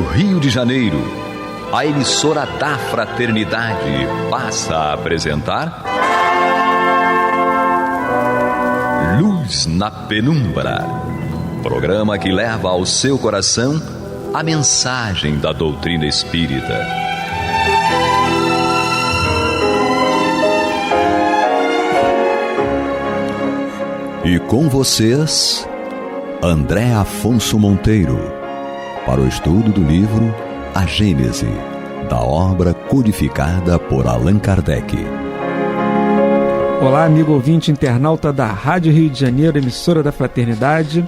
do Rio de Janeiro, a emissora da Fraternidade passa a apresentar Luz na Penumbra, programa que leva ao seu coração a mensagem da doutrina espírita. E com vocês, André Afonso Monteiro, para o estudo do livro A Gênese, da obra codificada por Allan Kardec. Olá, amigo ouvinte internauta da Rádio Rio de Janeiro, emissora da Fraternidade,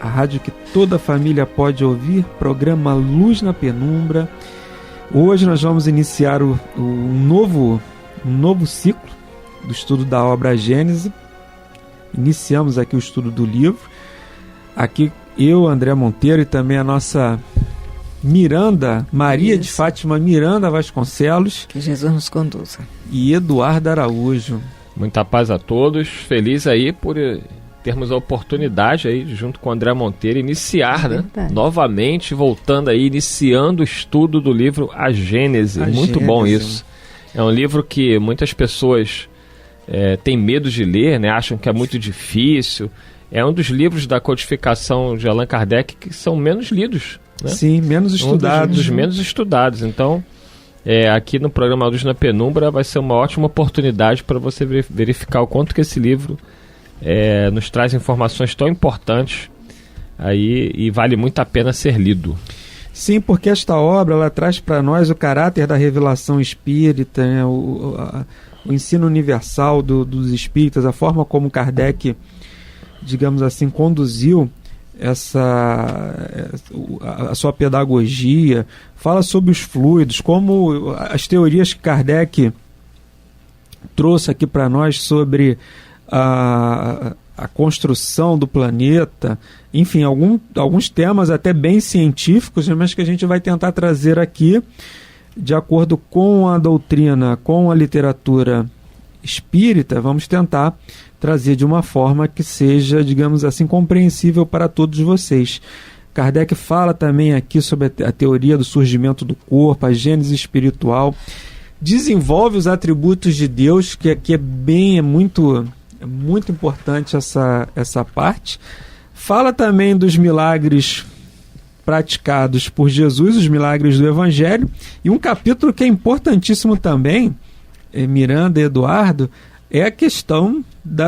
a rádio que toda família pode ouvir, programa Luz na Penumbra. Hoje nós vamos iniciar um novo ciclo do estudo da obra A Gênese. Iniciamos aqui o estudo do livro. Aqui eu, André Monteiro, e também a nossa Miranda, Maria de Fátima Miranda Vasconcelos. Que Jesus nos conduza. E Eduardo Araújo. Muita paz a todos. Feliz aí por termos a oportunidade aí, junto com o André Monteiro, iniciar, novamente, voltando aí, iniciando o estudo do livro A Gênese. Muito bom isso. É um livro que muitas pessoas têm medo de ler, né? Acham que é muito difícil. É um dos livros da codificação de Allan Kardec que são menos lidos, né? Sim, menos estudados. Dos menos estudados. Então, aqui no programa Luz na Penumbra vai ser uma ótima oportunidade para você verificar o quanto que esse livro nos traz informações tão importantes aí, e vale muito a pena ser lido. Sim, porque esta obra ela traz para nós o caráter da revelação espírita, né? O ensino universal dos espíritas, a forma como Kardec, digamos assim, conduziu a sua pedagogia, fala sobre os fluidos, como as teorias que Kardec trouxe aqui para nós sobre a construção do planeta, enfim, alguns temas até bem científicos, mas que a gente vai tentar trazer aqui de acordo com a doutrina, com a literatura espírita. Vamos tentar trazer de uma forma que seja, digamos assim, compreensível para todos vocês. Kardec fala também aqui sobre a teoria do surgimento do corpo, a gênese espiritual, desenvolve os atributos de Deus, que aqui é muito importante essa parte. Fala também dos milagres praticados por Jesus, os milagres do Evangelho, e um capítulo que é importantíssimo também, Miranda e Eduardo, é a questão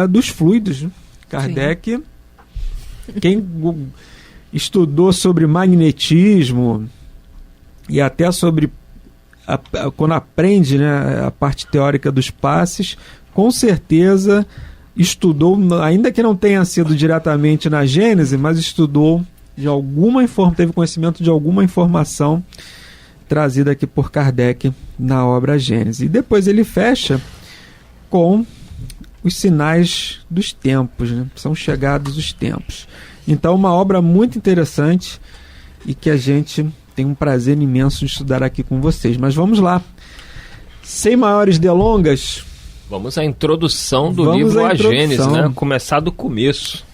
dos fluidos. Kardec, sim, quem estudou sobre magnetismo e até sobre quando aprende, né, a parte teórica dos passes, com certeza estudou, ainda que não tenha sido diretamente na Gênese, mas estudou de alguma teve conhecimento de alguma informação trazida aqui por Kardec na obra Gênese. E depois ele fecha com os sinais dos tempos, né? São chegados os tempos. Então, uma obra muito interessante e que a gente tem um prazer imenso de estudar aqui com vocês. Mas vamos lá, sem maiores delongas. Vamos à introdução do livro A Gênese, né? Começar do começo.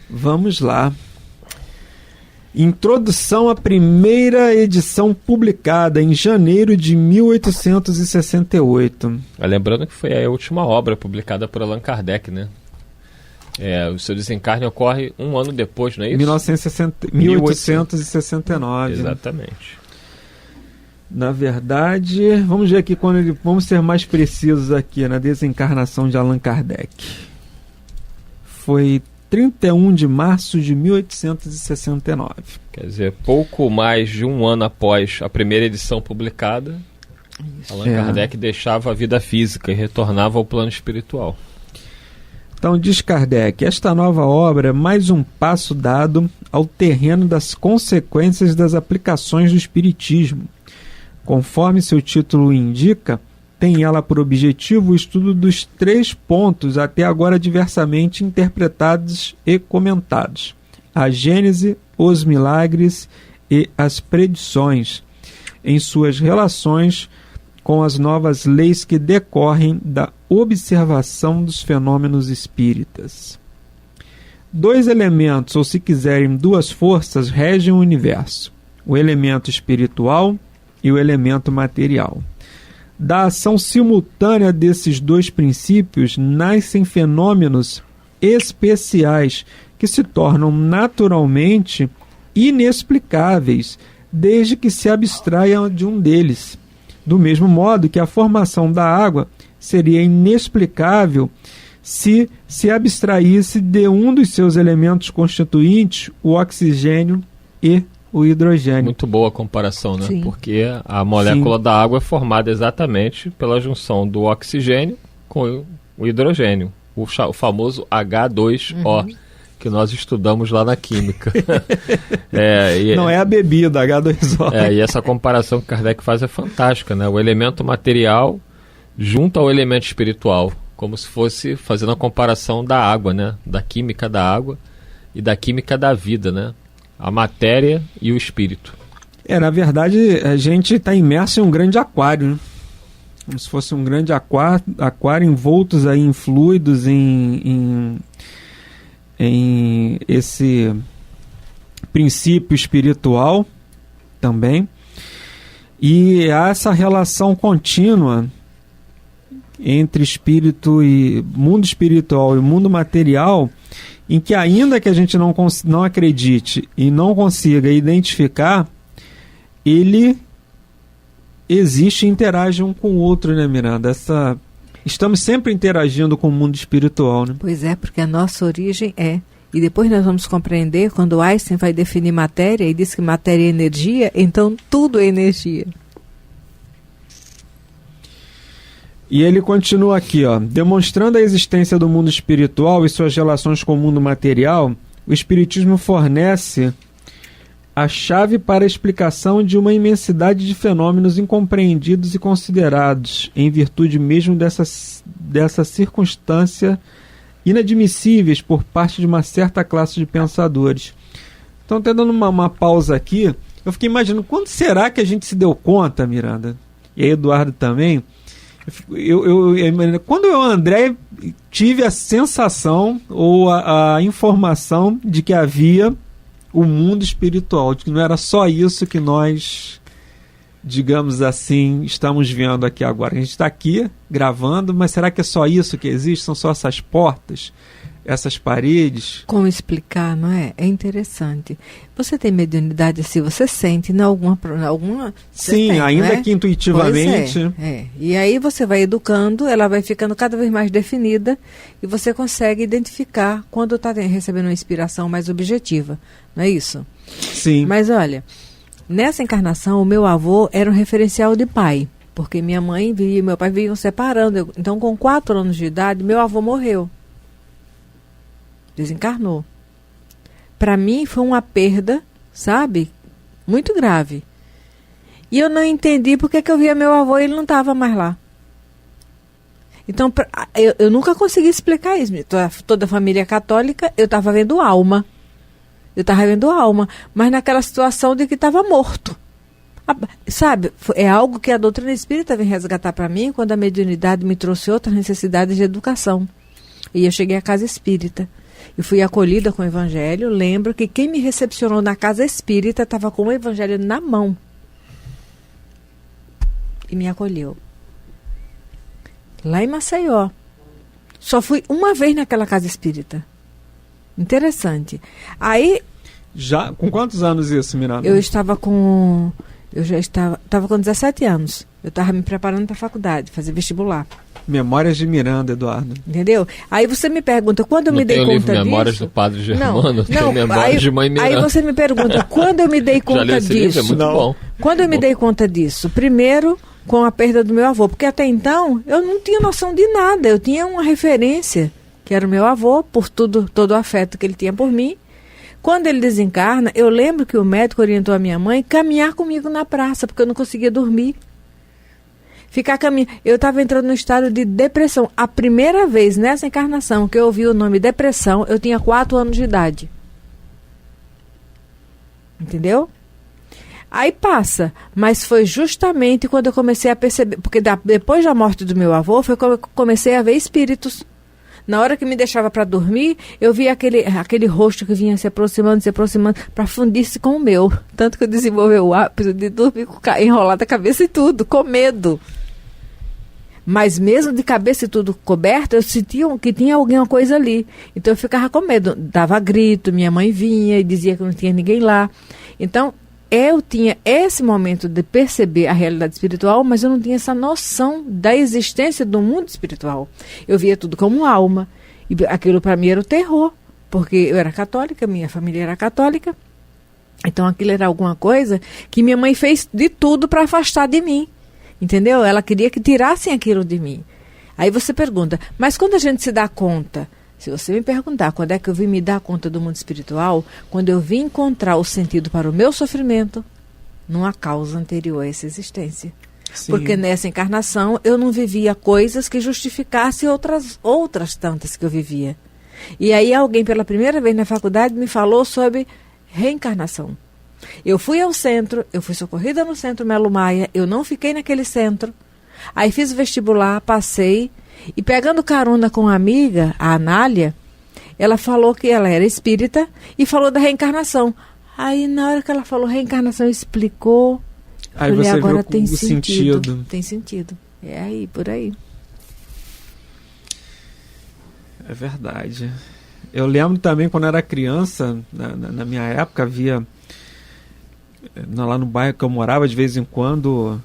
Vamos lá. Introdução à primeira edição publicada em janeiro de 1868. Lembrando que foi a última obra publicada por Allan Kardec, né? O seu desencarne ocorre um ano depois, não é isso? 1869. Exatamente. Na verdade, vamos ver aqui vamos ser mais precisos aqui na desencarnação de Allan Kardec. Foi 31 de março de 1869. Quer dizer, pouco mais de um ano após a primeira edição publicada, Allan Kardec deixava a vida física e retornava ao plano espiritual. Então, diz Kardec, esta nova obra é mais um passo dado ao terreno das consequências das aplicações do Espiritismo. Conforme seu título indica, tem ela por objetivo o estudo dos 3 pontos até agora diversamente interpretados e comentados: a Gênese, os milagres e as predições, em suas relações com as novas leis que decorrem da observação dos fenômenos espíritas. 2 elementos, ou se quiserem 2 forças, regem o universo: o elemento espiritual e o elemento material. Da ação simultânea desses dois princípios nascem fenômenos especiais que se tornam naturalmente inexplicáveis desde que se abstraia de um deles. Do mesmo modo que a formação da água seria inexplicável se abstraísse de um dos seus elementos constituintes, o oxigênio e o hidrogênio. Muito boa a comparação, né? Sim. Porque a molécula da água é formada exatamente pela junção do oxigênio com o hidrogênio, o famoso H2O, que nós estudamos lá na química. Não é a bebida, H2O. E essa comparação que Kardec faz é fantástica, né? O elemento material junto ao elemento espiritual, como se fosse fazendo a comparação da água, né? Da química da água e da química da vida, né? A matéria e o espírito. Na verdade, a gente está imerso em um grande aquário, né? Como se fosse um grande aquário envoltos aí em fluidos, em esse princípio espiritual também. E há essa relação contínua entre espírito e mundo espiritual e mundo material, em que ainda que a gente não acredite e não consiga identificar, ele existe e interage um com o outro, né, Miranda? Estamos sempre interagindo com o mundo espiritual, né? Pois é, porque a nossa origem é. E depois nós vamos compreender, quando Einstein vai definir matéria e diz que matéria é energia, então tudo é energia. E ele continua aqui, demonstrando a existência do mundo espiritual e suas relações com o mundo material, o Espiritismo fornece a chave para a explicação de uma imensidade de fenômenos incompreendidos e considerados, em virtude mesmo dessa circunstância inadmissíveis por parte de uma certa classe de pensadores. Então, até dando uma pausa aqui, eu fiquei imaginando, quando será que a gente se deu conta, Miranda? E aí, Eduardo também. Quando eu, André, tive a sensação ou a informação de que havia o mundo espiritual, de que não era só isso que nós, digamos assim, estamos vendo aqui agora. A gente está aqui gravando, mas será que é só isso que existe? São só essas portas, essas paredes? Como explicar, não é? É interessante. Você tem mediunidade se você sente em alguma sim, tem, ainda que intuitivamente. E aí você vai educando, ela vai ficando cada vez mais definida e você consegue identificar quando está recebendo uma inspiração mais objetiva. Não é isso? Sim. Mas olha, nessa encarnação o meu avô era um referencial de pai, porque minha mãe e meu pai vinham separando. Então, com 4 anos de idade, meu avô morreu. Desencarnou. Para mim foi uma perda, sabe? Muito grave. E eu não entendi porque que eu via meu avô e ele não estava mais lá. Então, eu nunca consegui explicar isso. Toda a família católica, eu estava vendo alma. Mas naquela situação de que estava morto. Sabe? É algo que a doutrina espírita vem resgatar para mim quando a mediunidade me trouxe outras necessidades de educação. E eu cheguei à casa espírita. E fui acolhida com o evangelho. Lembro que quem me recepcionou na casa espírita estava com o evangelho na mão. E me acolheu. Lá em Maceió. Só fui uma vez naquela casa espírita. Interessante. Aí... Já, com quantos anos isso, Miranda? Eu estava com 17 anos. Eu estava me preparando para a faculdade, fazer vestibular. Memórias de Miranda, Eduardo. Entendeu? Aí você me pergunta, quando eu me dei conta disso... Memórias do Padre Germano, tem Memórias de Mãe Miranda. Aí você me pergunta, quando eu me dei conta disso... Livro, é muito bom. Quando eu me dei conta disso? Primeiro, com a perda do meu avô, porque até então eu não tinha noção de nada. Eu tinha uma referência, que era o meu avô, por todo o afeto que ele tinha por mim. Quando ele desencarna, eu lembro que o médico orientou a minha mãe a caminhar comigo na praça, porque eu não conseguia dormir. Ficar caminhando. Eu estava entrando no estado de depressão. A primeira vez nessa encarnação que eu ouvi o nome depressão, eu tinha 4 anos de idade. Entendeu? Aí passa. Mas foi justamente quando eu comecei a perceber... Porque depois da morte do meu avô, foi quando eu comecei a ver espíritos. Na hora que me deixava para dormir, eu via aquele rosto que vinha se aproximando, para fundir-se com o meu. Tanto que eu desenvolvi o hábito de dormir enrolada a cabeça e tudo, com medo. Mas mesmo de cabeça e tudo coberto, eu sentia que tinha alguma coisa ali. Então eu ficava com medo. Dava grito, minha mãe vinha e dizia que não tinha ninguém lá. Então eu tinha esse momento de perceber a realidade espiritual, mas eu não tinha essa noção da existência do mundo espiritual. Eu via tudo como alma. E aquilo para mim era o terror, porque eu era católica, minha família era católica. Então aquilo era alguma coisa que minha mãe fez de tudo para afastar de mim. Entendeu? Ela queria que tirassem aquilo de mim. Aí você pergunta, mas quando a gente se dá conta, se você me perguntar quando é que eu vim me dar conta do mundo espiritual, quando eu vim encontrar o sentido para o meu sofrimento, numa causa anterior a essa existência. Sim. Porque nessa encarnação eu não vivia coisas que justificassem outras tantas que eu vivia. E aí alguém pela primeira vez na faculdade me falou sobre reencarnação. Eu fui ao centro, eu fui socorrida no Centro Melo Maia, eu não fiquei naquele centro. Aí fiz o vestibular, passei, e pegando carona com uma amiga, a Anália, ela falou que ela era espírita e falou da reencarnação. Aí na hora que ela falou reencarnação, explicou, aí falei, você agora viu tem o sentido. Tem sentido. É aí, por aí. É verdade. Eu lembro também quando era criança, na minha época, havia... lá no bairro que eu morava, de vez em quando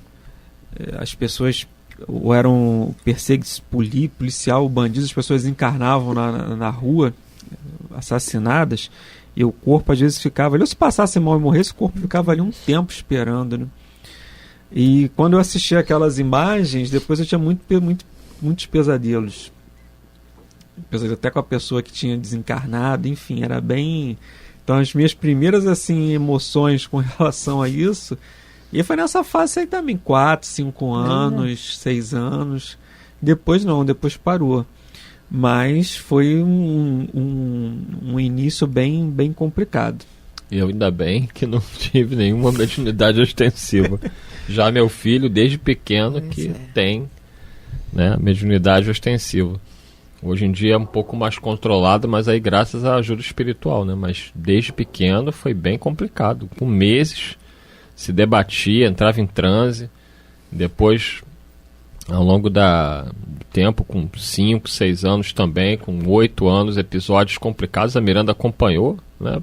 as pessoas ou eram perseguidos policial, bandidos, as pessoas encarnavam na rua, assassinadas, e o corpo às vezes ficava ali, ou se passasse mal e morresse, o corpo ficava ali um tempo esperando, né? E quando eu assistia aquelas imagens, depois eu tinha muitos pesadelos. Até com a pessoa que tinha desencarnado, enfim, era bem... Então as minhas primeiras assim, emoções com relação a isso, e foi nessa fase aí também, 4, 5 anos, 6 anos, depois não, depois parou. Mas foi um início bem complicado. E eu ainda bem que não tive nenhuma mediunidade ostensiva. Já meu filho, desde pequeno, tem, né, mediunidade ostensiva. Hoje em dia é um pouco mais controlado, mas aí graças à ajuda espiritual, né? Mas desde pequeno foi bem complicado. Com meses se debatia, entrava em transe. Depois, ao longo do tempo, com 5, 6 anos também, com 8 anos, episódios complicados, a Miranda acompanhou, né?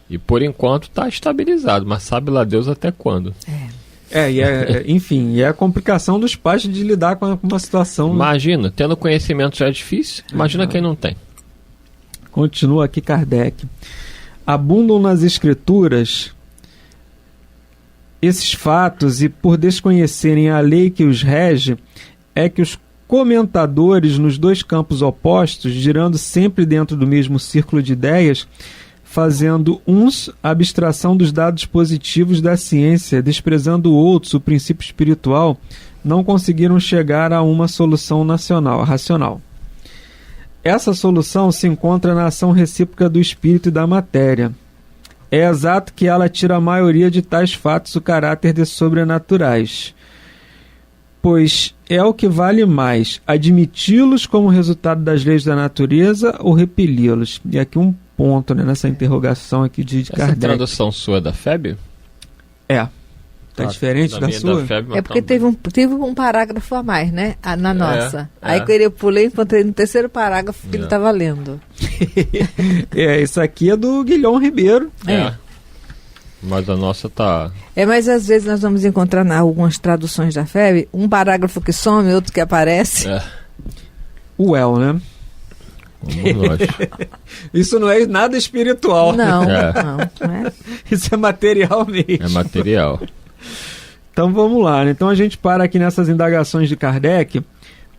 E por enquanto está estabilizado, mas sabe lá Deus até quando. Enfim, é a complicação dos pais de lidar com uma situação... Imagina, tendo conhecimento já é difícil, imagina quem não tem. Continua aqui Kardec. Abundam nas escrituras esses fatos e por desconhecerem a lei que os rege, é que os comentadores nos dois campos opostos, girando sempre dentro do mesmo círculo de ideias, fazendo uns abstração dos dados positivos da ciência, desprezando outros o princípio espiritual, não conseguiram chegar a uma solução racional. Essa solução se encontra na ação recíproca do espírito e da matéria. É exato que ela tira a maioria de tais fatos o caráter de sobrenaturais, pois é o que vale mais, admiti-los como resultado das leis da natureza ou repeli-los. E aqui um ponto, né, nessa interrogação aqui de Kardec. Essa tradução sua é da FEB? É. Está diferente da sua? FEB, é porque teve um parágrafo a mais, né? Na nossa. Aí que eu pulei, encontrei no terceiro parágrafo que ele estava lendo. Isso aqui é do Guilhom Ribeiro. Mas a nossa tá... mas às vezes nós vamos encontrar em algumas traduções da FEB um parágrafo que some, outro que aparece. O El, né? Isso não é nada espiritual. Não é. Isso é material mesmo. É material. Então vamos lá, né? Então a gente para aqui nessas indagações de Kardec,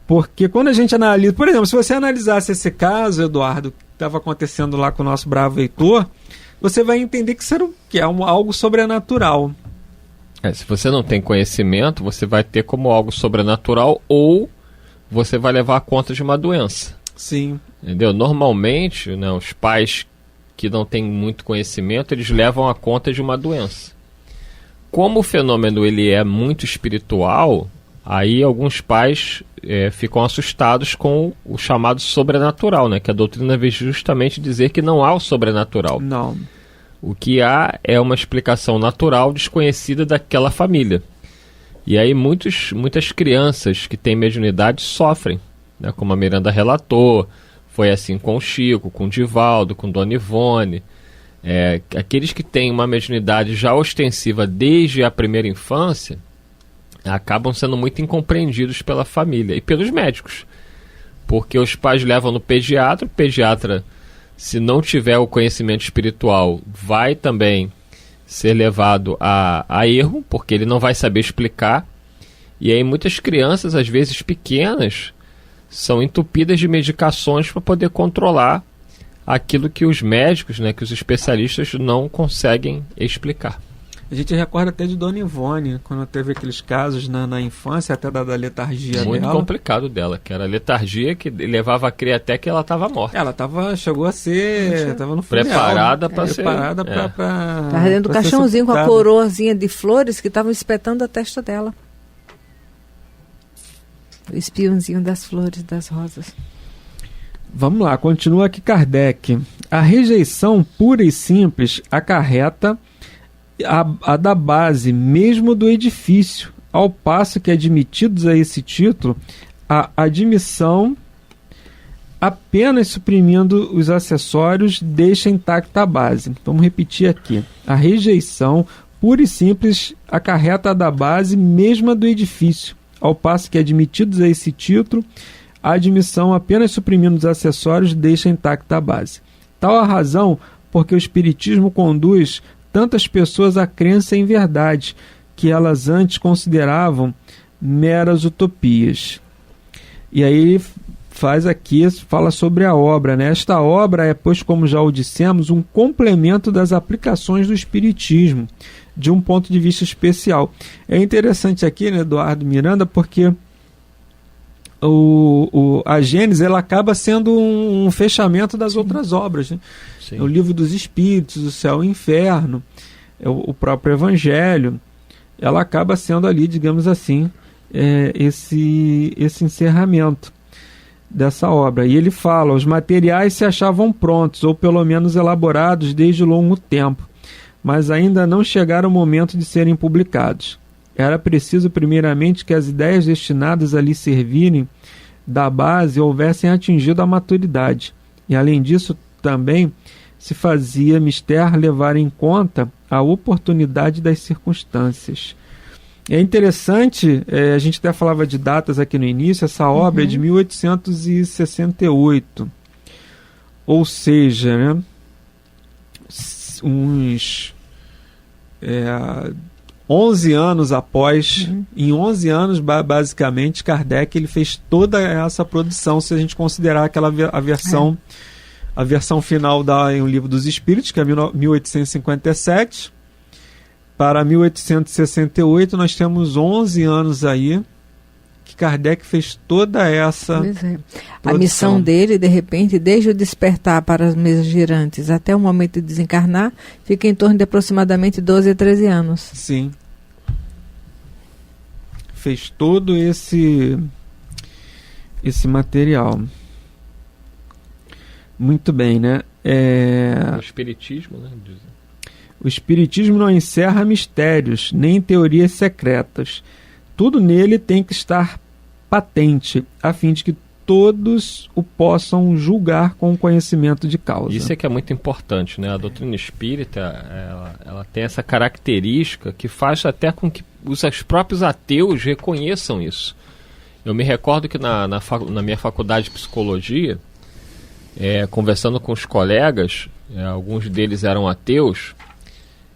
porque quando a gente analisa, por exemplo, se você analisasse esse caso, Eduardo, que estava acontecendo lá com o nosso bravo Heitor, você vai entender que é algo sobrenatural. Se você não tem conhecimento, você vai ter como algo sobrenatural ou você vai levar a conta de uma doença. Sim. Entendeu? Normalmente, né, os pais que não têm muito conhecimento, eles levam a conta de uma doença. Como o fenômeno ele é muito espiritual, Aí alguns pais ficam assustados com o chamado sobrenatural, né? Que a doutrina vem justamente dizer que não há o sobrenatural. Não. O que há é uma explicação natural desconhecida daquela família. E aí muitas crianças que têm mediunidade sofrem, né? Como a Miranda relatou, foi assim com o Chico, com o Divaldo, com Dona Ivone. Aqueles que têm uma mediunidade já ostensiva desde a primeira infância acabam sendo muito incompreendidos pela família e pelos médicos, porque os pais levam no pediatra, o pediatra, se não tiver o conhecimento espiritual, vai também ser levado a erro, porque ele não vai saber explicar, e aí muitas crianças, às vezes pequenas, são entupidas de medicações para poder controlar aquilo que os médicos, né, que os especialistas não conseguem explicar. A gente recorda até de Dona Ivone, quando teve aqueles casos na infância, até da letargia muito dela. Complicado dela, que era a letargia que levava a crer até que ela estava morta. Ela chegou a ser... Estava no funeral. Preparada para ser... Preparada para... Estava dentro do caixãozinho com a coroazinha de flores que estavam espetando a testa dela. O espiãozinho das flores, das rosas. Vamos lá, continua aqui Kardec. A rejeição pura e simples acarreta a da base mesmo do edifício, ao passo que, admitidos a esse título, a admissão, apenas suprimindo os acessórios, deixa intacta a base. Vamos repetir aqui. A rejeição pura e simples acarreta a da base mesma do edifício, ao passo que, admitidos a esse título, a admissão, apenas suprimindo os acessórios, deixa intacta a base. Tal a razão porque o Espiritismo conduz tantas pessoas à crença em verdade, que elas antes consideravam meras utopias. E aí fala sobre a obra, né? Esta obra é, pois, como já o dissemos, um complemento das aplicações do Espiritismo, de um ponto de vista especial. É interessante aqui, né, Eduardo Miranda, porque a Gênese ela acaba sendo um fechamento das outras obras, né? O Livro dos Espíritos, o Céu e o Inferno, o próprio Evangelho, ela acaba sendo ali, digamos assim, esse encerramento dessa obra. E ele fala, os materiais se achavam prontos, ou pelo menos elaborados desde longo tempo, mas ainda não chegaram o momento de serem publicados. Era preciso, primeiramente, que as ideias destinadas a lhe servirem da base houvessem atingido a maturidade. E, além disso, também se fazia mister levar em conta a oportunidade das circunstâncias. É interessante, a gente até falava de datas aqui no início, essa obra é de 1868. Ou seja, né, uns 11 anos após, em 11 anos, basicamente, Kardec ele fez toda essa produção, se a gente considerar aquela a versão final em O Livro dos Espíritos, que é 1857, para 1868, nós temos 11 anos aí, que Kardec fez toda essa produção. A missão dele, de repente, desde o despertar para as mesas girantes até o momento de desencarnar, fica em torno de aproximadamente 12 a 13 anos. Sim. Fez todo esse material. Muito bem, né? O Espiritismo, né? O Espiritismo não encerra mistérios, nem teorias secretas. Tudo nele tem que estar patente, a fim de que todos o possam julgar com conhecimento de causa. Isso é que é muito importante, né? A doutrina espírita, ela tem essa característica que faz até com que os próprios ateus reconheçam isso. Eu me recordo que na minha faculdade de psicologia, conversando com os colegas, alguns deles eram ateus,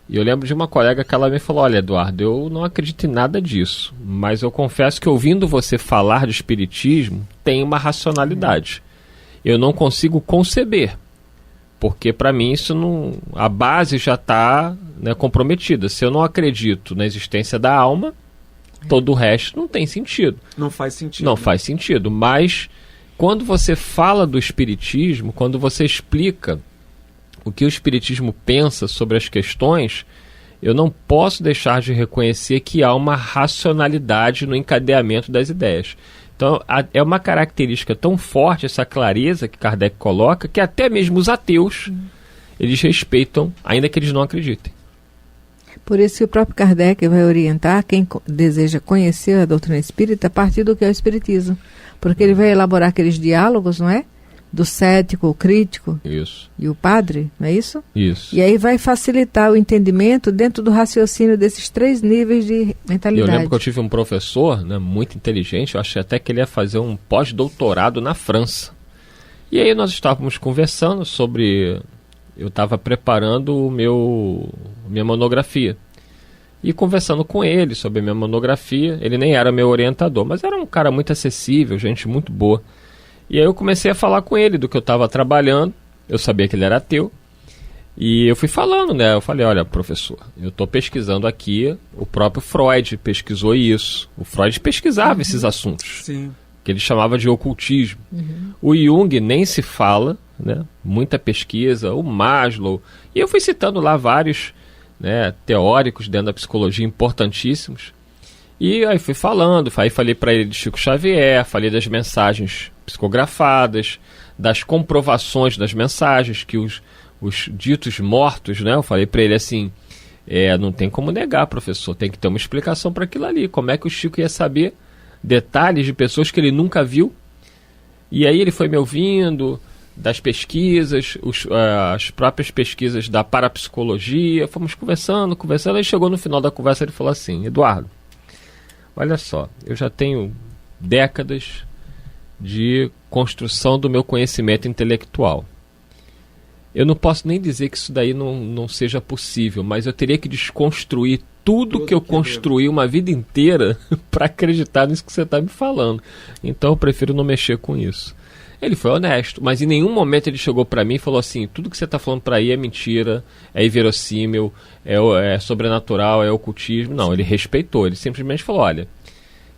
e eu lembro de uma colega que ela me falou, olha, Eduardo, eu não acredito em nada disso, mas eu confesso que ouvindo você falar de espiritismo, tem uma racionalidade. Eu não consigo conceber, porque para mim isso não, a base já está, né, comprometida. Se eu não acredito na existência da alma, todo o resto não tem sentido. Não faz sentido. Não faz sentido, mas quando você fala do espiritismo, quando você explica o que o espiritismo pensa sobre as questões, eu não posso deixar de reconhecer que há uma racionalidade no encadeamento das ideias. Então, é uma característica tão forte, essa clareza que Kardec coloca, que até mesmo os ateus, eles respeitam, ainda que eles não acreditem. Por isso que o próprio Kardec vai orientar quem deseja conhecer a doutrina espírita a partir do que é o espiritismo. Porque ele vai elaborar aqueles diálogos, não é? Do cético, o crítico Isso. e o padre, não é isso? Isso. E aí vai facilitar o entendimento dentro do raciocínio desses 3 níveis de mentalidade. Eu lembro que eu tive um professor, né, muito inteligente, eu achei até que ele ia fazer um pós-doutorado na França. E aí nós estávamos conversando sobre... Eu estava preparando minha monografia. E conversando com ele sobre a minha monografia, ele nem era meu orientador, mas era um cara muito acessível, gente muito boa. E aí eu comecei a falar com ele do que eu estava trabalhando, eu sabia que ele era ateu, e eu fui falando, né? Eu falei, olha, professor, eu estou pesquisando aqui, o próprio Freud pesquisou isso. O Freud pesquisava esses assuntos, Sim. que ele chamava de ocultismo. O Jung nem se fala, né? Muita pesquisa, o Maslow, e eu fui citando lá vários, né, teóricos dentro da psicologia importantíssimos. E aí fui falando, aí falei para ele de Chico Xavier, falei das mensagens psicografadas, das comprovações das mensagens, que os ditos mortos, né? Eu falei para ele assim, não tem como negar, professor, tem que ter uma explicação para aquilo ali. Como é que o Chico ia saber detalhes de pessoas que ele nunca viu? E aí ele foi me ouvindo das pesquisas, as próprias pesquisas da parapsicologia, fomos conversando, aí chegou no final da conversa ele falou assim, Eduardo, olha só, eu já tenho décadas de construção do meu conhecimento intelectual. Eu não posso nem dizer que isso daí não seja possível, mas eu teria que desconstruir tudo que eu construí uma vida inteira para acreditar nisso que você está me falando. Então eu prefiro não mexer com isso. Ele foi honesto, mas em nenhum momento ele chegou para mim e falou assim, tudo que você está falando para aí é mentira, é inverossímil, é sobrenatural, é ocultismo. Não, ele respeitou, ele simplesmente falou, olha,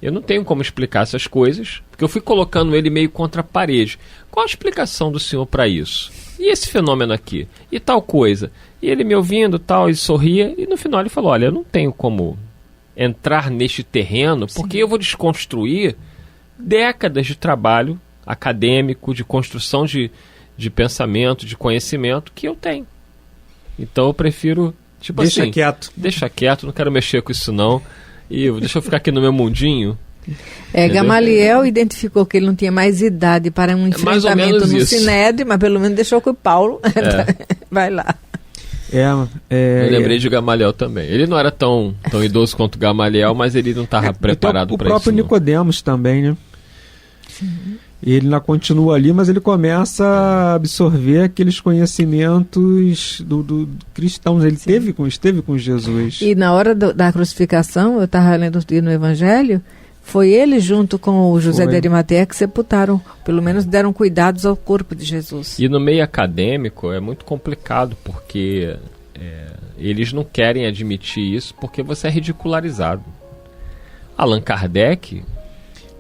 eu não tenho como explicar essas coisas, porque eu fui colocando ele meio contra a parede. Qual a explicação do senhor para isso? E esse fenômeno aqui? E tal coisa? E ele me ouvindo, tal, ele sorria, e no final ele falou, olha, eu não tenho como entrar neste terreno, porque eu vou desconstruir décadas de trabalho acadêmico, de construção de pensamento, de conhecimento que eu tenho. Então eu prefiro, tipo Deixa assim... quieto, não quero mexer com isso não, e deixa eu ficar aqui no meu mundinho. Gamaliel identificou que ele não tinha mais idade para um enfrentamento no Sinédrio, mas pelo menos deixou que o Paulo vai lá. Eu lembrei de Gamaliel também. Ele não era tão idoso quanto Gamaliel, mas ele não estava preparado para isso. O próprio Nicodemos também, né? Sim. Ele ainda continua ali, mas ele começa a absorver aqueles conhecimentos do cristãos. Ele esteve com Jesus. E na hora da crucificação, eu estava lendo no Evangelho, foi ele junto com o José de Arimateia que sepultaram, pelo menos deram cuidados ao corpo de Jesus. E no meio acadêmico é muito complicado, porque eles não querem admitir isso, porque você é ridicularizado. Allan Kardec...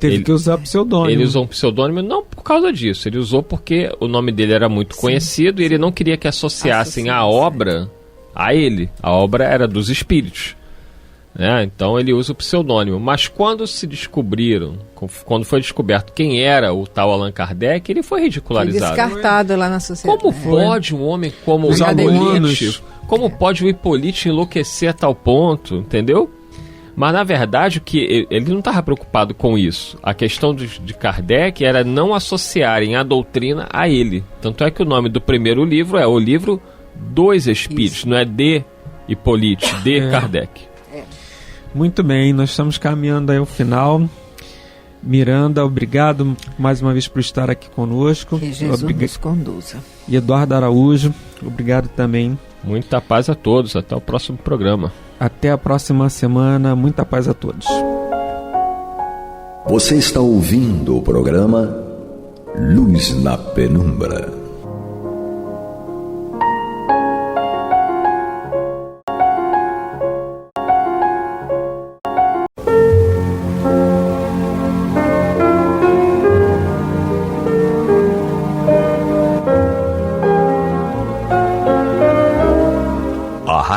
Teve que usar pseudônimo. Ele usou um pseudônimo não por causa disso. Ele usou porque o nome dele era muito conhecido e ele não queria que associassem a obra a ele. A obra era dos espíritos. Né? Então ele usa o pseudônimo. Mas quando foi descoberto quem era o tal Allan Kardec, ele foi ridicularizado. Foi descartado lá na sociedade. Como pode um homem como o Hipólite, pode o Hipólite enlouquecer a tal ponto, entendeu? Mas, na verdade, ele não estava preocupado com isso. A questão de Kardec era não associarem a doutrina a ele. Tanto é que o nome do primeiro livro é o livro dos Espíritos, não é de Hipólite, de Kardec. Muito bem, nós estamos caminhando aí ao final. Miranda, obrigado mais uma vez por estar aqui conosco. Que Jesus nos conduza. E Eduardo Araújo, obrigado também. Muita paz a todos, até o próximo programa. Até a próxima semana, muita paz a todos. Você está ouvindo o programa Luz na Penumbra.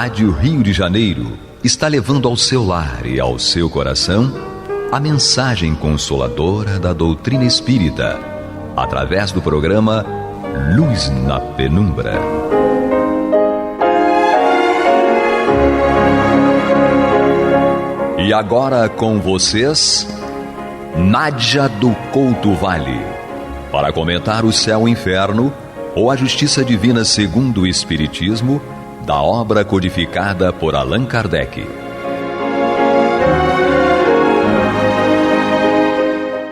Rádio Rio de Janeiro está levando ao seu lar e ao seu coração a mensagem consoladora da doutrina espírita, através do programa Luz na Penumbra. E agora com vocês, Nádia do Couto Vale, para comentar o Céu e Inferno ou a Justiça Divina segundo o Espiritismo, da obra codificada por Allan Kardec.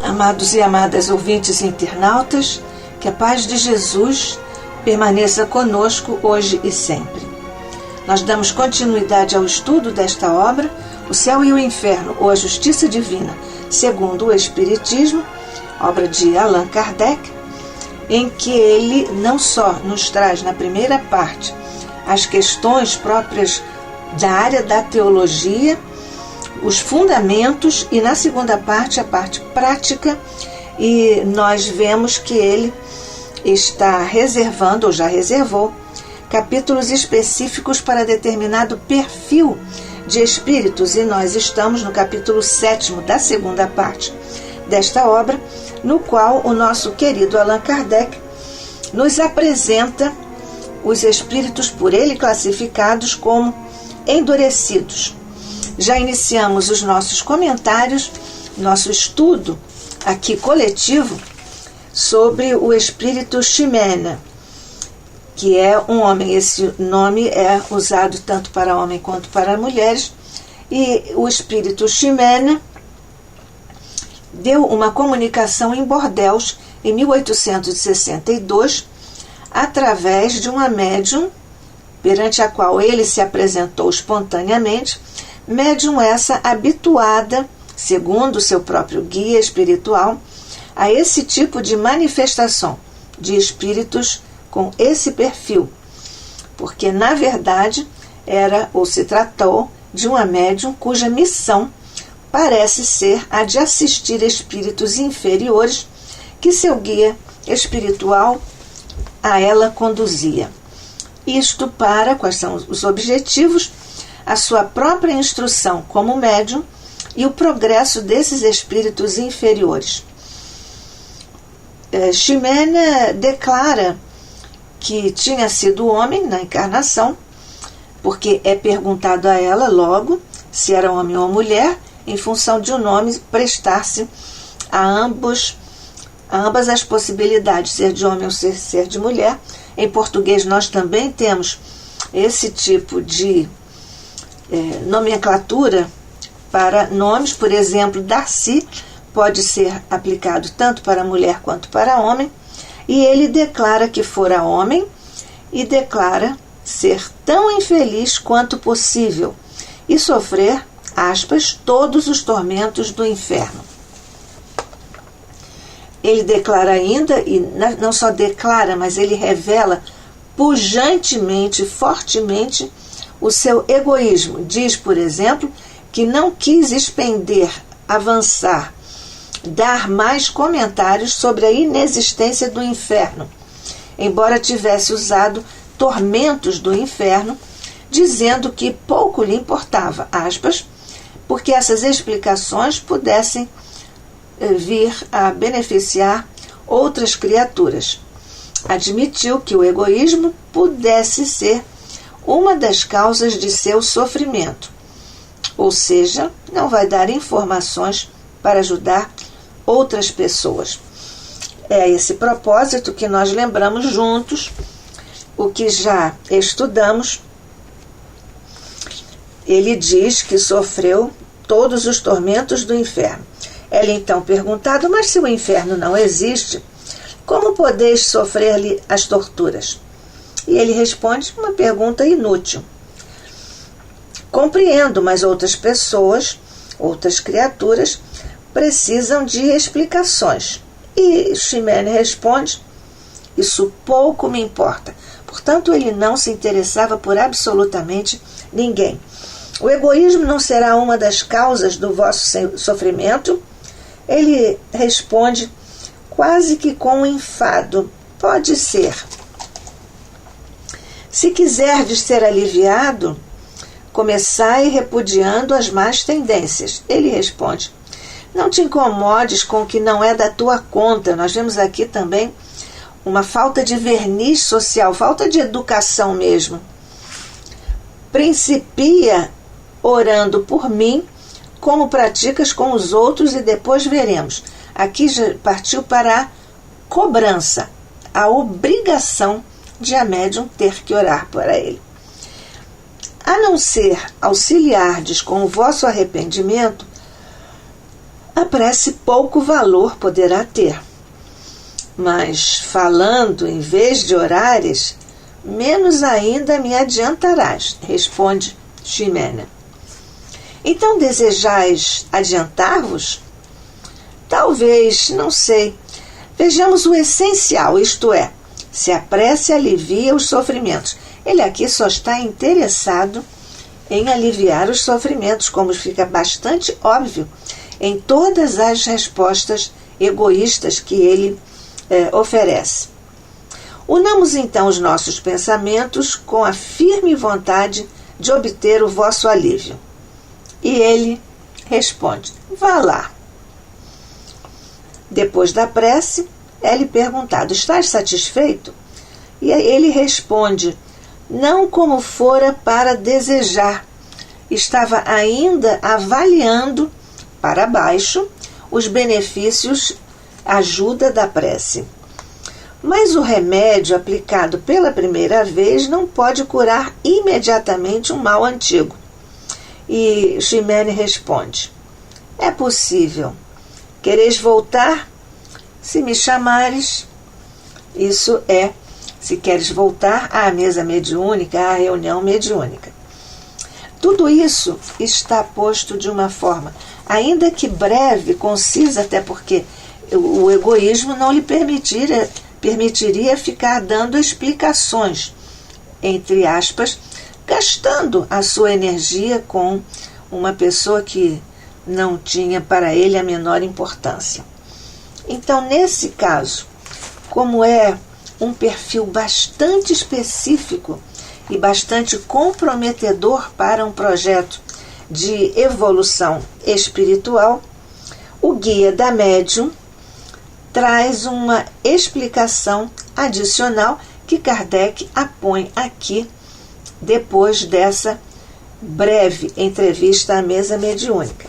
Amados e amadas ouvintes e internautas, que a paz de Jesus permaneça conosco hoje e sempre. Nós damos continuidade ao estudo desta obra, O Céu e o Inferno, ou a Justiça Divina, segundo o Espiritismo, obra de Allan Kardec, em que ele não só nos traz na primeira parte as questões próprias da área da teologia, os fundamentos, e na segunda parte a parte prática, e nós vemos que ele está reservando, ou já reservou, capítulos específicos para determinado perfil de espíritos, e nós estamos no capítulo 7º da segunda parte desta obra, no qual o nosso querido Allan Kardec nos apresenta os espíritos por ele classificados como endurecidos. Já iniciamos os nossos comentários, nosso estudo aqui coletivo sobre o espírito Ximena, que é um homem. Esse nome é usado tanto para homem quanto para mulheres, e o espírito Ximena deu uma comunicação em Bordeaux em 1862, através de uma médium, perante a qual ele se apresentou espontaneamente, médium essa habituada, segundo seu próprio guia espiritual, a esse tipo de manifestação de espíritos com esse perfil, porque na verdade era ou se tratou de uma médium cuja missão parece ser a de assistir espíritos inferiores que seu guia espiritual a ela conduzia. Isto para, quais são os objetivos, a sua própria instrução como médium e o progresso desses espíritos inferiores. Ximena declara que tinha sido homem na encarnação, porque é perguntado a ela logo se era homem ou mulher, em função de um nome prestar-se a ambas as possibilidades, ser de homem ou ser de mulher. Em português nós também temos esse tipo de nomenclatura para nomes. Por exemplo, Darcy pode ser aplicado tanto para mulher quanto para homem, e ele declara que fora homem e declara ser tão infeliz quanto possível e sofrer, aspas, todos os tormentos do inferno. Ele declara ainda, e não só declara, mas ele revela pujantemente, fortemente, o seu egoísmo. Diz, por exemplo, que não quis expender, avançar, dar mais comentários sobre a inexistência do inferno, embora tivesse usado tormentos do inferno, dizendo que pouco lhe importava, aspas, porque essas explicações pudessem vir a beneficiar outras criaturas. Admitiu que o egoísmo pudesse ser uma das causas de seu sofrimento, ou seja, não vai dar informações para ajudar outras pessoas. É a esse propósito que nós lembramos juntos o que já estudamos. Ele diz que sofreu todos os tormentos do inferno. Ela então perguntado, mas se o inferno não existe, como podeis sofrer-lhe as torturas? E ele responde uma pergunta inútil. Compreendo, mas outras pessoas, outras criaturas, precisam de explicações. E Ximena responde, isso pouco me importa. Portanto, ele não se interessava por absolutamente ninguém. O egoísmo não será uma das causas do vosso sofrimento? Ele responde quase que com um enfado. Pode ser. Se quiserdes ser aliviado, Começai repudiando as más tendências. Ele responde: não te incomodes com o que não é da tua conta. Nós vemos aqui também uma falta de verniz social, falta de educação mesmo. Principia orando por mim, como praticas com os outros, e depois veremos. Aqui já partiu para a cobrança, a obrigação de a médium ter que orar para ele. A não ser auxiliardes com o vosso arrependimento, a prece pouco valor poderá ter. Mas falando em vez de orares, menos ainda me adiantarás, responde Ximena. Então desejais adiantar-vos? Talvez, não sei. Vejamos o essencial, isto é, se a prece alivia os sofrimentos. Ele aqui só está interessado em aliviar os sofrimentos, como fica bastante óbvio em todas as respostas egoístas que ele oferece. Unamos então os nossos pensamentos com a firme vontade de obter o vosso alívio. E ele responde: vá lá. Depois da prece, é-lhe perguntado: estás satisfeito? E ele responde: não como fora para desejar. Estava ainda avaliando para baixo os benefícios, ajuda da prece. Mas o remédio aplicado pela primeira vez não pode curar imediatamente um mal antigo. E Ximene responde: é possível. Quereis voltar? Se me chamares. Isso é, se queres voltar à mesa mediúnica, à reunião mediúnica. Tudo isso está posto de uma forma, ainda que breve, concisa, até porque o egoísmo não lhe permitiria ficar dando explicações, entre aspas, gastando a sua energia com uma pessoa que não tinha para ele a menor importância. Então, nesse caso, como é um perfil bastante específico e bastante comprometedor para um projeto de evolução espiritual, o guia da médium traz uma explicação adicional que Kardec apõe aqui depois dessa breve entrevista à mesa mediúnica.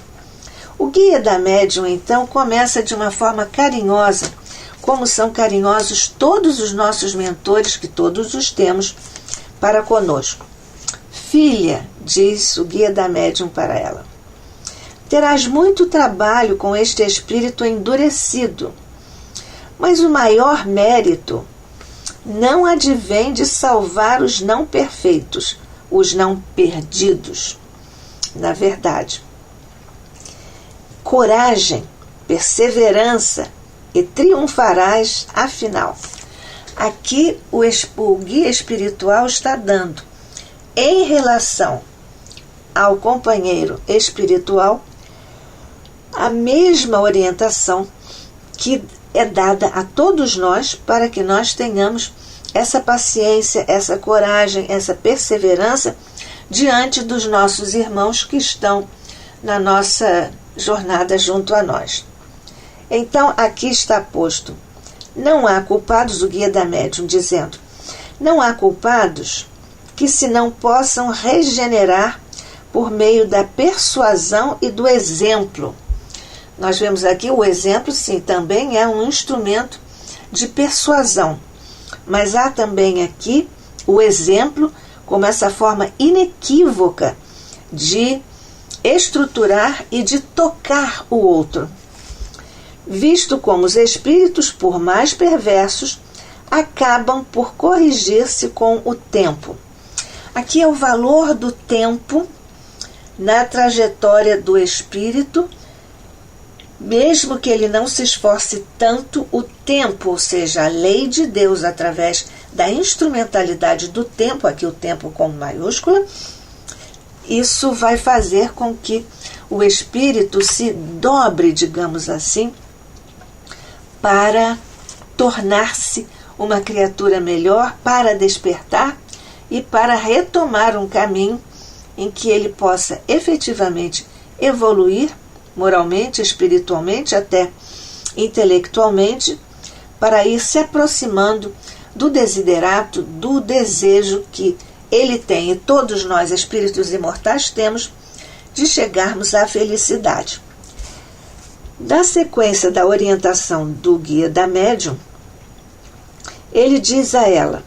O guia da médium, então, começa de uma forma carinhosa, como são carinhosos todos os nossos mentores, que todos os temos, para conosco. Filha, diz o guia da médium para ela, terás muito trabalho com este espírito endurecido, mas o maior mérito não advém de salvar os não perfeitos, os não perdidos. Na verdade, coragem, perseverança e triunfarás afinal. Aqui o guia espiritual está dando, em relação ao companheiro espiritual, a mesma orientação que é dada a todos nós para que nós tenhamos essa paciência, essa coragem, essa perseverança diante dos nossos irmãos que estão na nossa jornada junto a nós. Então, aqui está posto: não há culpados, o guia da médium dizendo, não há culpados que se não possam regenerar por meio da persuasão e do exemplo. Nós vemos aqui o exemplo, sim, também é um instrumento de persuasão, mas há também aqui o exemplo como essa forma inequívoca de estruturar e de tocar o outro, visto como os espíritos, por mais perversos, acabam por corrigir-se com o tempo. Aqui é o valor do tempo na trajetória do espírito, mesmo que ele não se esforce tanto, o tempo, ou seja, a lei de Deus através da instrumentalidade do tempo, aqui o tempo com maiúscula, isso vai fazer com que o espírito se dobre, digamos assim, para tornar-se uma criatura melhor, para despertar e para retomar um caminho em que ele possa efetivamente evoluir moralmente, espiritualmente, até intelectualmente, para ir se aproximando do desiderato, do desejo que ele tem, e todos nós, espíritos imortais, temos, de chegarmos à felicidade. Na sequência da orientação do guia da médium, ele diz a ela: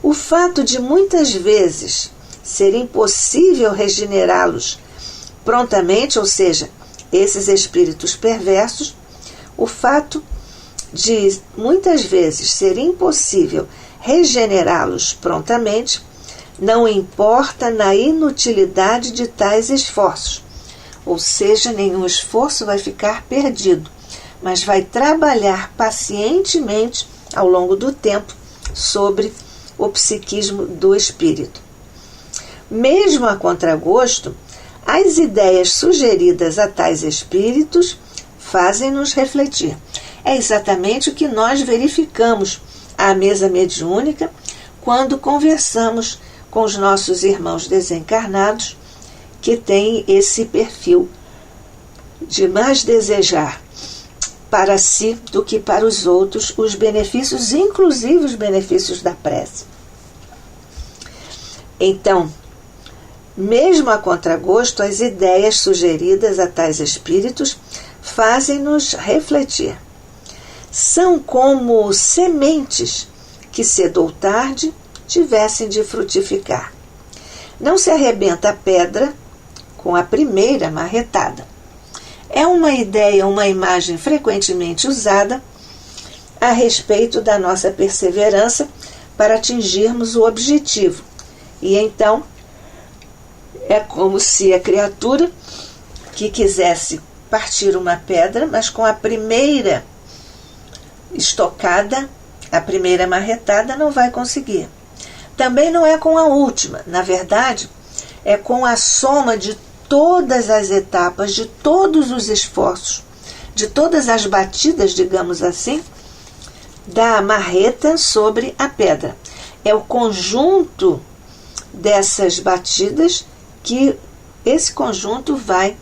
o fato de muitas vezes ser impossível regenerá-los prontamente, ou seja, esses espíritos perversos, o fato de muitas vezes ser impossível regenerá-los prontamente, não importa na inutilidade de tais esforços, ou seja, nenhum esforço vai ficar perdido, mas vai trabalhar pacientemente ao longo do tempo sobre o psiquismo do espírito. Mesmo a contragosto, as ideias sugeridas a tais espíritos fazem-nos refletir. É exatamente o que nós verificamos à mesa mediúnica quando conversamos com os nossos irmãos desencarnados que têm esse perfil de mais desejar para si do que para os outros os benefícios, inclusive os benefícios da prece. Então, mesmo a contragosto, as ideias sugeridas a tais espíritos fazem-nos refletir. São como sementes que cedo ou tarde tivessem de frutificar. Não se arrebenta a pedra com a primeira marretada. É uma ideia, uma imagem frequentemente usada a respeito da nossa perseverança para atingirmos o objetivo. E então, é como se a criatura que quisesse partir uma pedra, mas com a primeira estocada, a primeira marretada, não vai conseguir. Também não é com a última. Na verdade, é com a soma de todas as etapas, de todos os esforços, de todas as batidas, digamos assim, da marreta sobre a pedra. É o conjunto dessas batidas que esse conjunto vai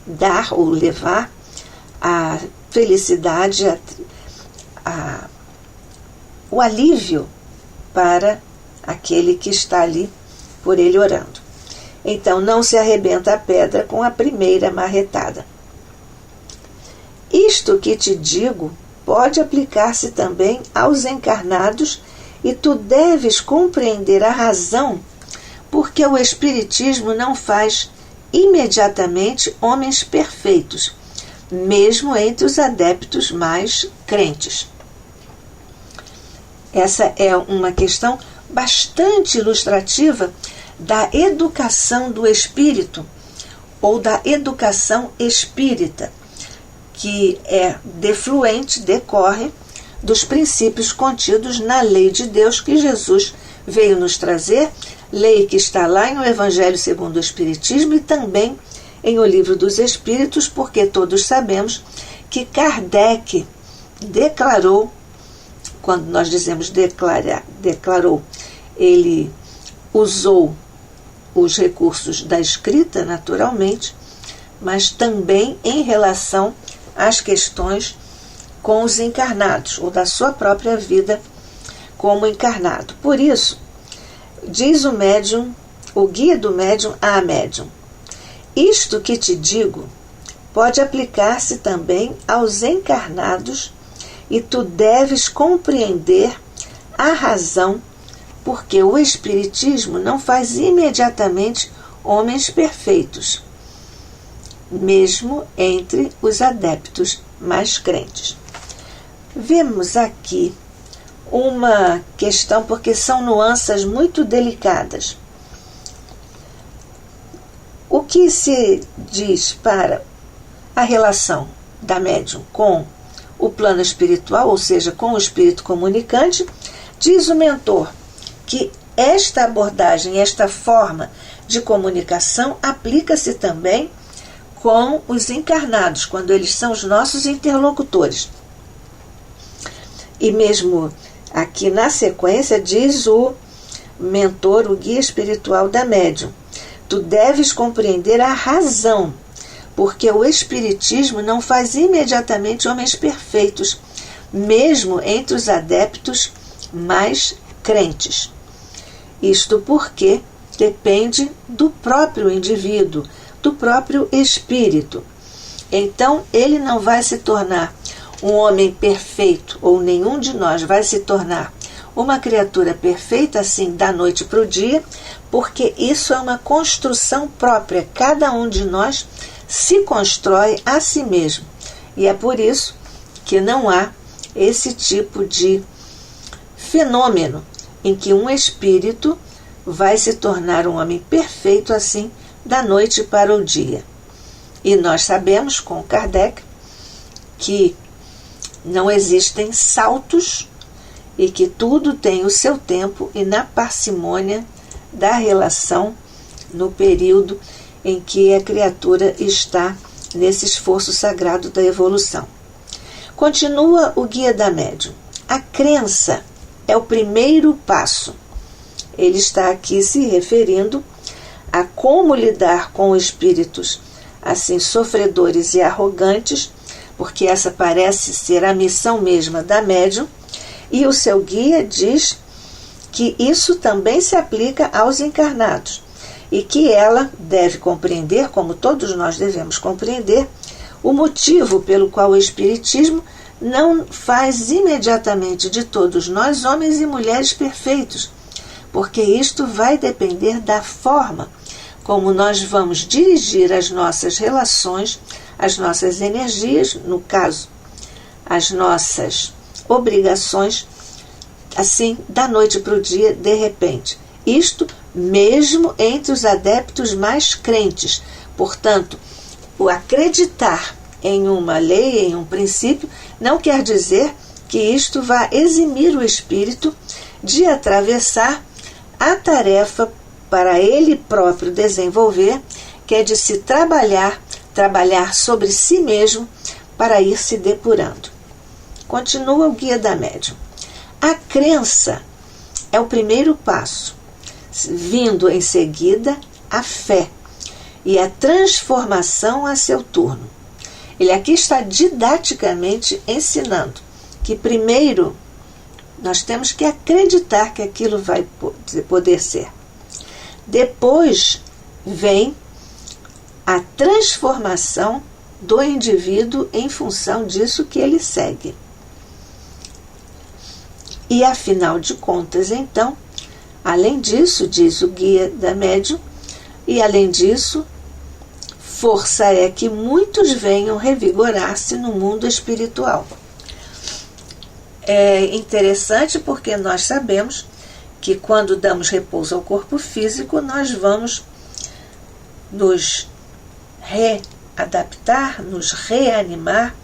dar ou levar a felicidade, o alívio para aquele que está ali por ele orando. Então, não se arrebenta a pedra com a primeira marretada. Isto que te digo pode aplicar-se também aos encarnados, e tu deves compreender a razão porque o Espiritismo não faz imediatamente homens perfeitos, mesmo entre os adeptos mais crentes. Essa é uma questão bastante ilustrativa da educação do espírito, ou da educação espírita, que é defluente, decorre dos princípios contidos na lei de Deus que Jesus veio nos trazer, lei que está lá no Evangelho segundo o Espiritismo e também em O Livro dos Espíritos, porque todos sabemos que Kardec declarou, quando nós dizemos declarou, ele usou os recursos da escrita, naturalmente, mas também em relação às questões com os encarnados, ou da sua própria vida como encarnado. Por isso, diz o médium, o guia do médium à médium: isto que te digo pode aplicar-se também aos encarnados, e tu deves compreender a razão porque o Espiritismo não faz imediatamente homens perfeitos, mesmo entre os adeptos mais crentes. Vemos aqui uma questão, porque são nuances muito delicadas. O que se diz para a relação da médium com o plano espiritual, ou seja, com o espírito comunicante, diz o mentor que esta abordagem, esta forma de comunicação aplica-se também com os encarnados, quando eles são os nossos interlocutores. E mesmo aqui na sequência diz o mentor, o guia espiritual da médium: Tu deves compreender a razão, porque o Espiritismo não faz imediatamente homens perfeitos, mesmo entre os adeptos mais crentes. Isto porque depende do próprio indivíduo, do próprio espírito. Então, ele não vai se tornar um homem perfeito, ou nenhum de nós vai se tornar uma criatura perfeita assim da noite para o dia, porque isso é uma construção própria. Cada um de nós se constrói a si mesmo. E é por isso que não há esse tipo de fenômeno em que um espírito vai se tornar um homem perfeito assim da noite para o dia. E nós sabemos com Kardec que não existem saltos e que tudo tem o seu tempo e na parcimônia da relação no período em que a criatura está nesse esforço sagrado da evolução. Continua o Guia da Médium. A crença é o primeiro passo. Ele está aqui se referindo a como lidar com espíritos assim sofredores e arrogantes, porque essa parece ser a missão mesma da médium, e o seu guia diz que isso também se aplica aos encarnados e que ela deve compreender, como todos nós devemos compreender, o motivo pelo qual o Espiritismo não faz imediatamente de todos nós homens e mulheres perfeitos, porque isto vai depender da forma como nós vamos dirigir as nossas relações, as nossas energias, no caso, as nossas obrigações, assim, da noite para o dia, de repente. Isto mesmo entre os adeptos mais crentes. Portanto, o acreditar em uma lei, em um princípio, não quer dizer que isto vá eximir o espírito de atravessar a tarefa para ele próprio desenvolver, que é de se trabalhar sobre si mesmo para ir se depurando. Continua o Guia da Médium. A crença é o primeiro passo, vindo em seguida a fé e a transformação a seu turno. Ele aqui está didaticamente ensinando que primeiro nós temos que acreditar que aquilo vai poder ser. Depois vem a transformação do indivíduo em função disso que ele segue. E afinal de contas, então, além disso, diz o Guia da Médium, e além disso, força é que muitos venham revigorar-se no mundo espiritual. É interessante porque nós sabemos que quando damos repouso ao corpo físico, nós vamos nos readaptar, nos reanimar,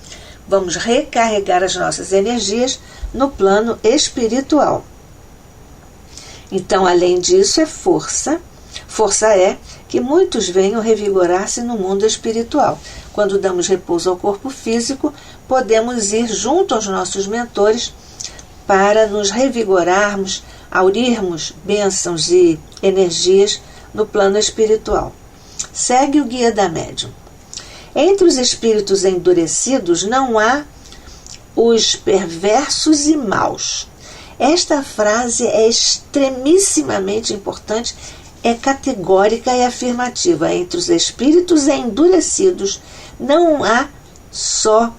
vamos recarregar as nossas energias no plano espiritual. Então, além disso, é força. Força é que muitos venham revigorar-se no mundo espiritual. Quando damos repouso ao corpo físico, podemos ir junto aos nossos mentores para nos revigorarmos, aurirmos bênçãos e energias no plano espiritual. Segue o Guia da Médium. Entre os espíritos endurecidos não há os perversos e maus. Esta frase é extremissimamente importante, é categórica e afirmativa. Entre os espíritos endurecidos não há só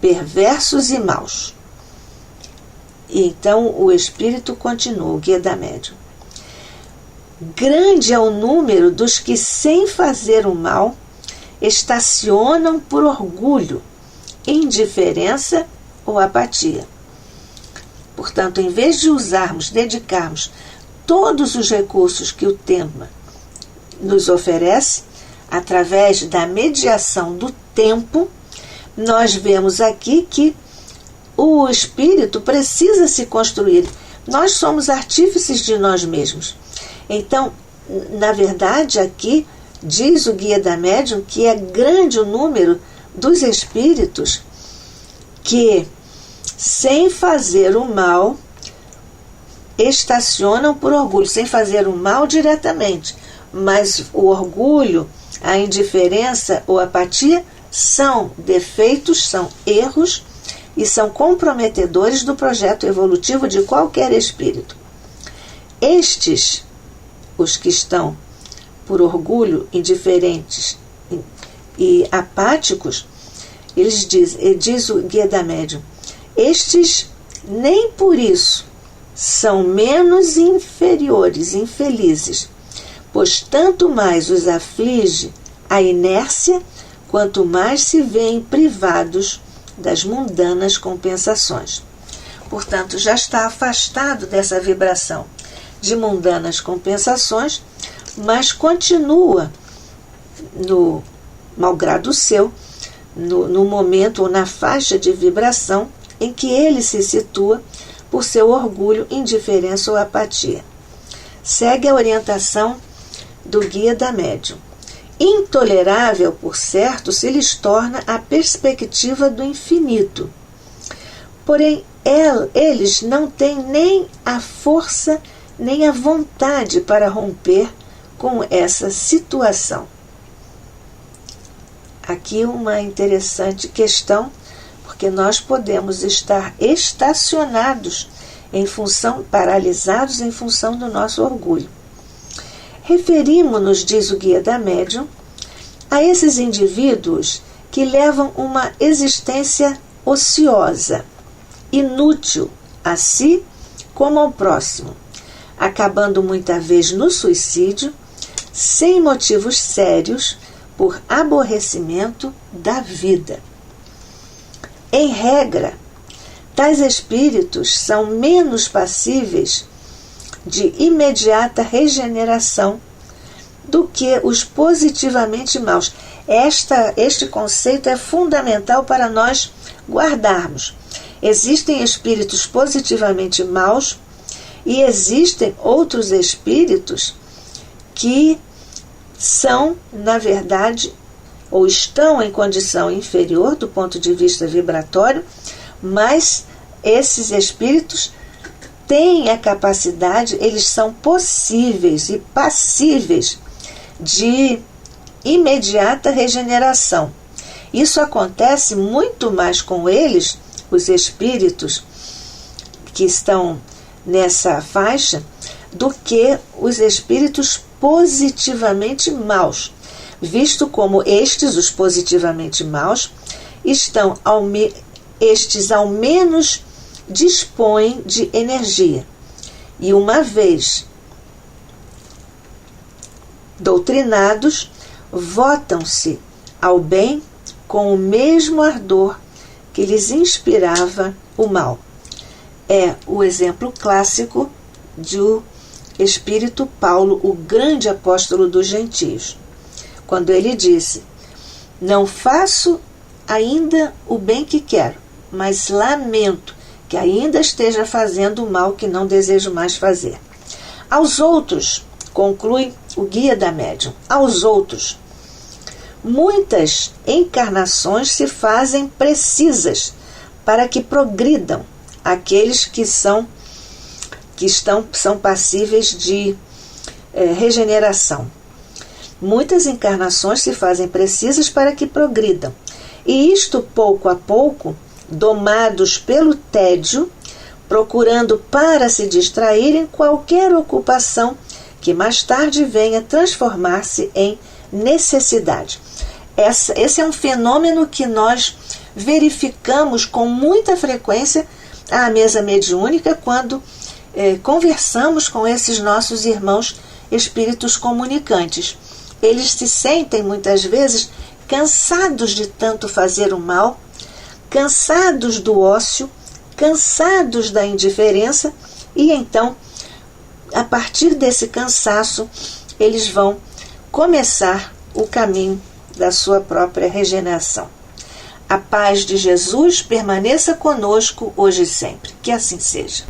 perversos e maus. Então o espírito continua, o Guia da Médium. Grande é o número dos que, sem fazer o mal, estacionam por orgulho, indiferença ou apatia. Portanto, em vez de dedicarmos todos os recursos que o tema nos oferece, através da mediação do tempo, nós vemos aqui que o espírito precisa se construir. Nós somos artífices de nós mesmos. Então, na verdade, aqui diz o Guia da Médium que é grande o número dos espíritos que, sem fazer o mal, estacionam por orgulho, sem fazer o mal diretamente, Mas o orgulho, a indiferença ou a apatia são defeitos, são erros e são comprometedores do projeto evolutivo de qualquer espírito. Estes, os que estão por orgulho, indiferentes e apáticos, diz o Guia da Médium, estes nem por isso são menos inferiores, infelizes, pois tanto mais os aflige a inércia, quanto mais se veem privados das mundanas compensações. Portanto, já está afastado dessa vibração de mundanas compensações, mas continua, no malgrado seu, no momento ou na faixa de vibração em que ele se situa por seu orgulho, indiferença ou apatia. Segue a orientação do Guia da Médium. Intolerável, por certo, se lhes torna a perspectiva do infinito. Porém, eles não têm nem a força nem a vontade para romper com essa situação. Aqui uma interessante questão, porque nós podemos estar estacionados paralisados em função do nosso orgulho. Referimos-nos, diz o Guia da Médium, a esses indivíduos que levam uma existência ociosa, inútil a si como ao próximo, acabando muitas vezes no suicídio, sem motivos sérios, por aborrecimento da vida. Em regra, tais espíritos são menos passíveis de imediata regeneração do que os positivamente maus. Este conceito é fundamental para nós guardarmos. Existem espíritos positivamente maus e existem outros espíritos que são, na verdade, ou estão em condição inferior do ponto de vista vibratório, mas esses espíritos têm a capacidade, eles são possíveis e passíveis de imediata regeneração. Isso acontece muito mais com eles, os espíritos que estão nessa faixa, do que os espíritos positivamente maus, visto como estes, os positivamente maus, estes ao menos dispõem de energia. E uma vez doutrinados, votam-se ao bem com o mesmo ardor que lhes inspirava o mal. É o exemplo clássico do Espírito Paulo, o grande apóstolo dos gentios, quando ele disse: não faço ainda o bem que quero, mas lamento que ainda esteja fazendo o mal que não desejo mais fazer. Aos outros, conclui o Guia da Médium, aos outros, muitas encarnações se fazem precisas para que progridam aqueles que são passíveis de regeneração. Muitas encarnações se fazem precisas para que progridam. E isto, pouco a pouco, domados pelo tédio, procurando para se distrair em qualquer ocupação que mais tarde venha transformar-se em necessidade. Esse é um fenômeno que nós verificamos com muita frequência à mesa mediúnica quando conversamos com esses nossos irmãos espíritos comunicantes. Eles se sentem muitas vezes cansados de tanto fazer o mal, cansados do ócio, cansados da indiferença, e então, a partir desse cansaço, eles vão começar o caminho da sua própria regeneração. A paz de Jesus permaneça conosco hoje e sempre. Que assim seja.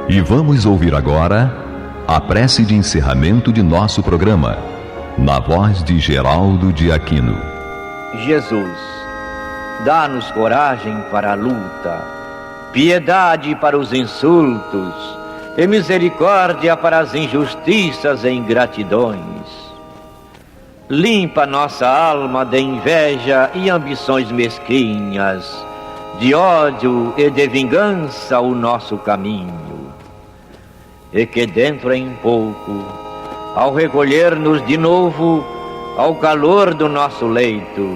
E vamos ouvir agora a prece de encerramento de nosso programa, na voz de Geraldo de Aquino. Jesus, dá-nos coragem para a luta, piedade para os insultos e misericórdia para as injustiças e ingratidões. Limpa nossa alma de inveja e ambições mesquinhas, de ódio e de vingança o nosso caminho. E que dentro em pouco, ao recolher-nos de novo ao calor do nosso leito,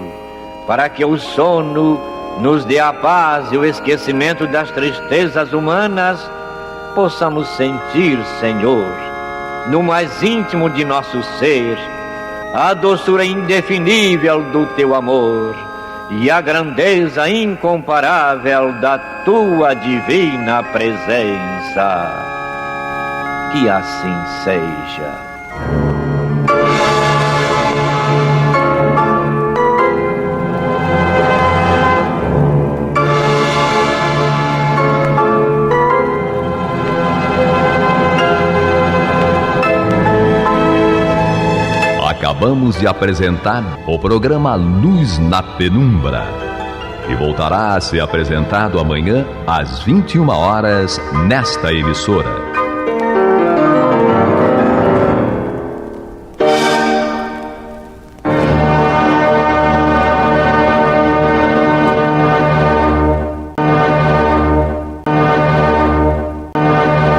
para que o sono nos dê a paz e o esquecimento das tristezas humanas, possamos sentir, Senhor, no mais íntimo de nosso ser, a doçura indefinível do Teu amor e a grandeza incomparável da Tua divina presença. Que assim seja. Acabamos de apresentar o programa Luz na Penumbra, que voltará a ser apresentado amanhã às 21 horas nesta emissora.